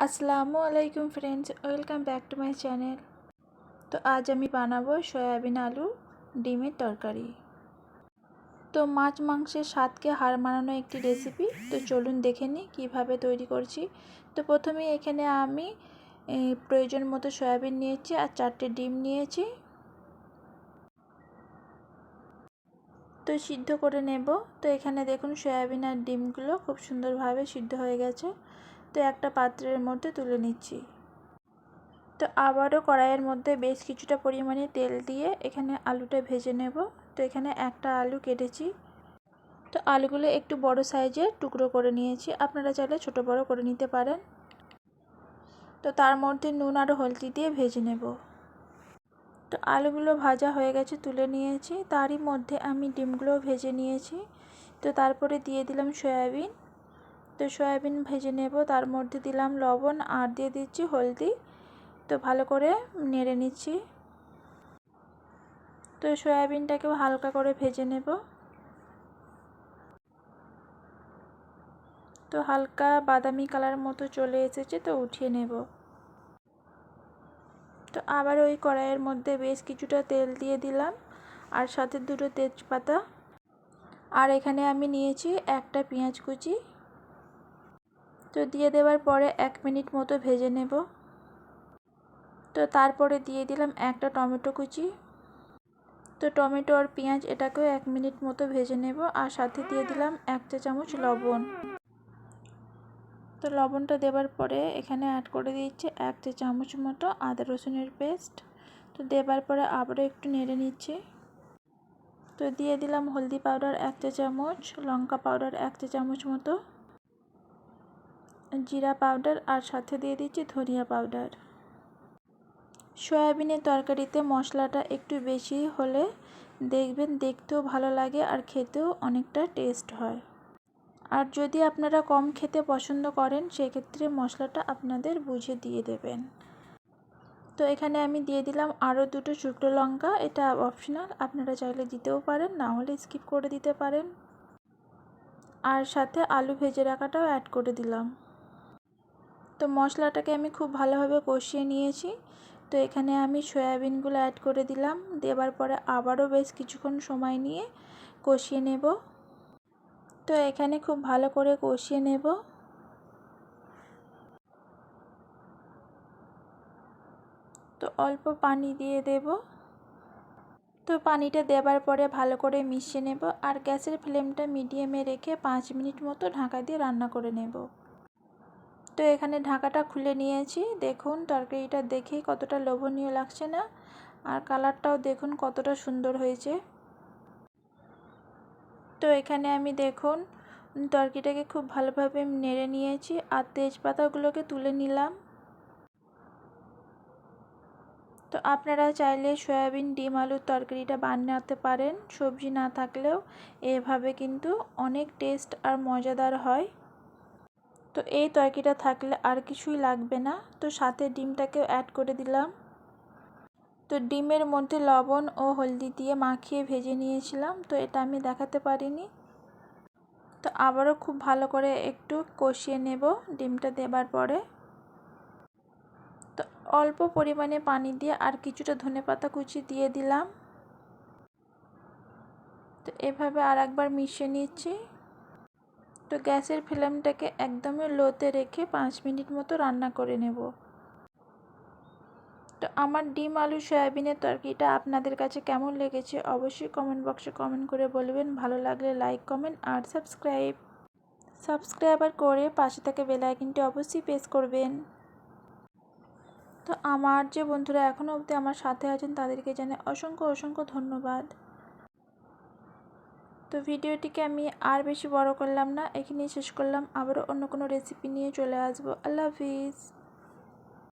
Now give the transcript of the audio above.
আসসালামু আলাইকুম friends, welcome back to my channel. তো আজ আমি বানাবো সয়াবিন আলু ডিমের তরকারি। তো মাছ মাংসের স্বাদকে হার মানানো একটি রেসিপি। তো চলুন দেখে নিই কীভাবে তৈরি করছি। তো প্রথমে এখানে আমি প্রয়োজন মতো সয়াবিন নিয়েছি আর 4টে ডিম নিয়েছি। তো সিদ্ধ করে নেব। তো এখানে দেখুন সয়াবিন আর ডিমগুলো খুব সুন্দরভাবে সিদ্ধ হয়ে গেছে। তো একটা পাত্রের মধ্যে তুলে নিচ্ছি। তো আবারও কড়াইয়ের মধ্যে বেশ কিছুটা পরিমাণে তেল দিয়ে এখানে আলুটা ভেজে নেব। তো এখানে একটা আলু কেটেছি। তো আলুগুলো একটু বড় সাইজের টুকরো করে নিয়েছি, আপনারা চাইলে ছোট বড় করে নিতে পারেন। তো তার মধ্যে নুন আর হলদি দিয়ে ভেজে নেব। তো আলুগুলো ভাজা হয়ে গেছে, তুলে নিয়েছি। তারই মধ্যে আমি ডিমগুলো ভেজে নিয়েছি। তো তারপরে দিয়ে দিলাম সয়াবিন। তো সয়াবিন ভেজে নেব, তার মধ্যে দিলাম লবণ আর দিয়ে দিচ্ছি হলদি। তো ভালো করে নেড়ে নিচ্ছি। তো সয়াবিনটাকেও হালকা করে ভেজে নেব। তো হালকা বাদামি কালার মতো চলে এসেছে, তো উঠিয়ে নেব। তো আবার ওই কড়াইয়ের মধ্যে বেশ কিছুটা তেল দিয়ে দিলাম আর সাথে 2টো তেজপাতা। আর এখানে আমি নিয়েছি একটা পেঁয়াজ কুচি। তো দিয়ে দেওয়ার পরে 1 মিনিট মতো ভেজে নেব। তো তারপরে দিয়ে দিলাম একটা টমেটো কুচি। তো টমেটো আর পেঁয়াজ এটাকেও 1 মিনিট মতো ভেজে নেব আর সাথে দিয়ে দিলাম 1 চা চামচ লবণ। তো লবণটা দেওয়ার পরে এখানে অ্যাড করে দিচ্ছি 1 চা চামচ মতো আদা রসুনের পেস্ট। তো দেওয়ার পরে আবারও একটু নেড়ে নিচ্ছি। তো দিয়ে দিলাম হলদি পাউডার 1 চা চামচ, লঙ্কা পাউডার 1 চা চামচ মতো, জিরা পাউডার আর সাথে দিয়ে দিচ্ছি ধনিয়া পাউডার। সয়াবিনের তরকারিতে মশলাটা একটু বেশি হলে দেখবেন দেখতেও ভালো লাগে আর খেতেও অনেকটা টেস্ট হয়। আর যদি আপনারা কম খেতে পছন্দ করেন সেক্ষেত্রে মশলাটা আপনাদের বুঝে দিয়ে দেবেন। তো এখানে আমি দিয়ে দিলাম আরও 2টো শুকনো লঙ্কা, এটা অপশনাল, আপনারা চাইলে দিতেও পারেন, না হলে স্কিপ করে দিতে পারেন। আর সাথে আলু ভেজে রাখাটাও অ্যাড করে দিলাম। তো মশলাটাকে আমি খুব ভালোভাবে কষিয়ে নিয়েছি। তো এখানে আমি সয়াবিনগুলো অ্যাড করে দিলাম। দেওয়ার পরে আবারও বেশ কিছুক্ষণ সময় নিয়ে কষিয়ে নেব। তো এখানে খুব ভালো করে কষিয়ে নেব। তো অল্প পানি দিয়ে দেব। তো পানিটা দেওয়ার পরে ভালো করে মিশিয়ে নেব আর গ্যাসের ফ্লেমটা মিডিয়ামে রেখে 5 মিনিট মতো ঢাকা দিয়ে রান্না করে নেব। তো এখানে ঢাকাটা খুলে নিয়েছি। দেখুন তরকারিটা দেখেই কতটা লোভনীয় লাগছে না? আর কালারটাও দেখুন কতটা সুন্দর হয়েছে। তো এখানে আমি দেখুন তরকারিটাকে খুব ভালোভাবে নেড়ে নিয়েছি আর তেজপাতাগুলোকে তুলে নিলাম। তো আপনারা চাইলে সয়াবিন ডিম আলুর তরকারিটা বানাতে পারেন, সবজি না থাকলেও এভাবে কিন্তু অনেক টেস্ট আর মজাদার হয়। তো এই তরকারিটা থাকলে আর কিছুই লাগবে না। তো সাথে ডিমটাকেও অ্যাড করে দিলাম। তো ডিমের মধ্যে লবণ ও হলদি দিয়ে মাখিয়ে ভেজে নিয়েছিলাম, তো এটা আমি দেখাতে পারিনি। তো আবারও খুব ভালো করে একটু কষিয়ে নেব ডিমটা দেবার পরে। তো অল্প পরিমাণে পানি দিয়ে আর কিছুটা ধনেপাতা কুচি দিয়ে দিলাম। তো এভাবে আর একবার মিশিয়ে নিচ্ছি। তো গ্যাসের ফ্লেমটাকে একদমই লোতে রেখে 5 মিনিট মতো রান্না করে নেব। তো আমার ডিম আলু সয়াবিনের তরকারিটা আপনাদের কাছে কেমন লেগেছে অবশ্যই কমেন্ট বক্সে কমেন্ট করে বলবেন। ভালো লাগলে লাইক, কমেন্ট আর সাবস্ক্রাইবার করে পাশে থাকা বেল আইকনটি অবশ্যই প্রেস করবেন। তো আমার যে বন্ধুরা এখনও অবধি আমার সাথে আছেন তাদেরকে জানাই অসংখ্য অসংখ্য ধন্যবাদ। তো ভিডিওটিকে আমি আর বেশি বড় করলাম না, এখানেই শেষ করলাম। আবারও অন্য কোনো রেসিপি নিয়ে চলে আসবো। আল্লাহ হাফিজ।